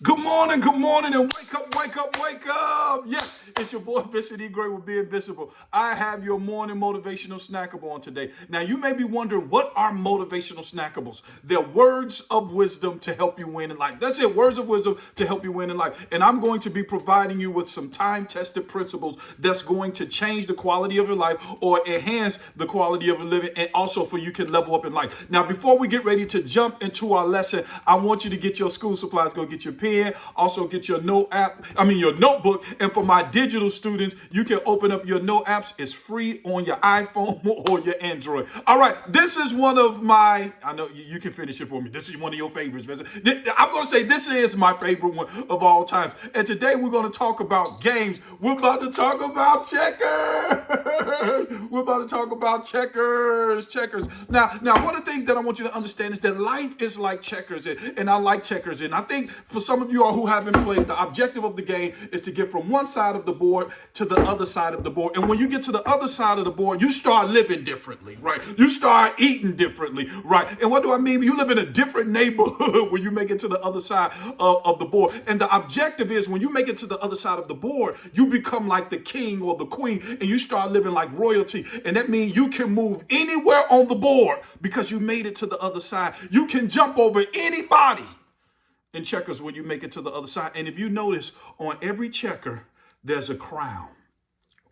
Good morning, and wake up, wake up, wake up. Yes, it's your boy, Vincent E. Gray with Be Invisible. I have your morning motivational snackable on today. Now, you may be wondering, what are motivational snackables? They're words of wisdom to help you win in life. That's it, words of wisdom to help you win in life. And I'm going to be providing you with some time-tested principles that's going to change the quality of your life or enhance the quality of your living, and also for you can level up in life. Now, before we get ready to jump into our lesson, I want you to get your school supplies. Go get your pen. Also get your your notebook. And for my digital students, you can open up your note apps. It's free on your iPhone or your Android. All right, this is one of my, I know you can finish it for me. This is one of your favorites. I'm going to say this is my favorite one of all time. And today we're going to talk about games. We're about to talk about checkers. We're about to talk about checkers. Now, one of the things that I want you to understand is that life is like checkers, and I like checkers. And I think for some of you all who haven't played, the objective of the game is to get from one side of the board to the other side of the board. And when you get to the other side of the board, you start living differently, right? You start eating differently, right? And what do I mean? You live in a different neighborhood when you make it to the other side of the board. And the objective is when you make it to the other side of the board, you become like the king or the queen, and you start living like royalty. And that means you can move anywhere on the board because you made it to the other side. You can jump over anybody in checkers when you make it to the other side. And if you notice, on every checker, there's a crown.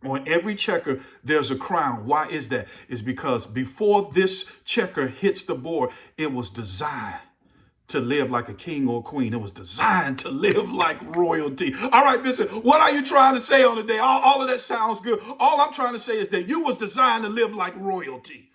On every checker, there's a crown. Why is that? It's because before this checker hits the board, it was designed to live like a king or a queen. It was designed to live like royalty. All right, listen, what are you trying to say on the day? All of that sounds good. All I'm trying to say is that you was designed to live like royalty.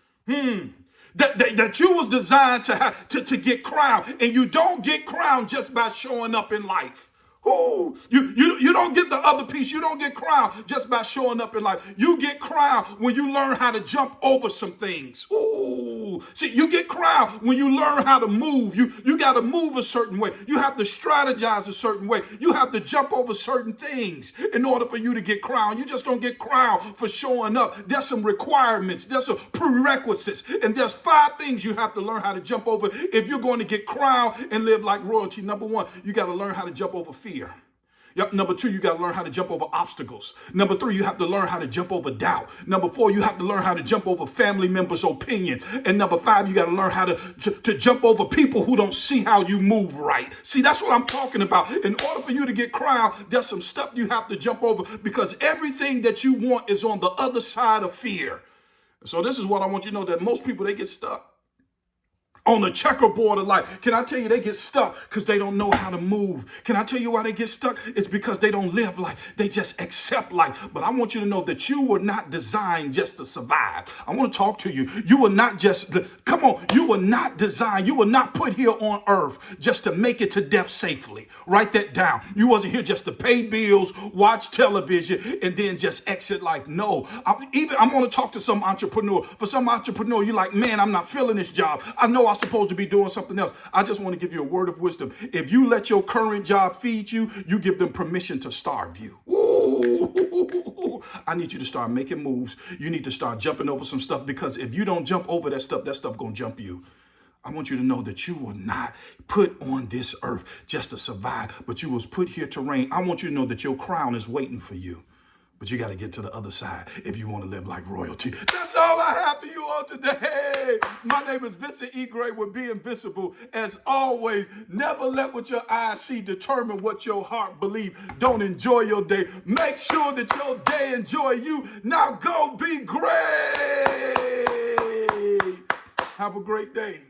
That you was designed to get crowned, and you don't get crowned just by showing up in life. Oh, you don't get the other piece. You don't get crowned just by showing up in life. You get crowned when you learn how to jump over some things. Ooh, see, you get crowned when you learn how to move. You got to move a certain way. You have to strategize a certain way. You have to jump over certain things in order for you to get crowned. You just don't get crowned for showing up. There's some requirements. There's some prerequisites. And there's 5 things you have to learn how to jump over if you're going to get crowned and live like royalty. Number 1, you got to learn how to jump over fear. Yep. Number 2, you got to learn how to jump over obstacles. Number 3, you have to learn how to jump over doubt. Number 4, you have to learn how to jump over family members' opinion. And number 5, you got to learn how to jump over people who don't see how you move right. See, that's what I'm talking about. In order for you to get crowned, there's some stuff you have to jump over, because everything that you want is on the other side of fear. So this is what I want you to know, that most people, they get stuck on the checkerboard of life. Can I tell you, they get stuck because they don't know how to move. Can I tell you why they get stuck? It's because they don't live life. They just accept life. But I want you to know that you were not designed just to survive. I want to talk to you. You were not just, you were not designed. You were not put here on earth just to make it to death safely. Write that down. You wasn't here just to pay bills, watch television, and then just exit life. No, I'm going to talk to some entrepreneur. For some entrepreneur, you're like, man, I'm not feeling this job. I know I'm supposed to be doing something else. I just want to give you a word of wisdom. If you let your current job feed you, you give them permission to starve you. Ooh, I need you to start making moves. You need to start jumping over some stuff, because if you don't jump over that stuff gonna jump you. I want you to know that you were not put on this earth just to survive, but you was put here to reign. I want you to know that your crown is waiting for you. But you got to get to the other side if you want to live like royalty. That's all I have for you all today. My name is Vincent E. Gray with Be Invisible. As always, never let what your eyes see determine what your heart believes. Don't enjoy your day. Make sure that your day enjoy you. Now go be great. Have a great day.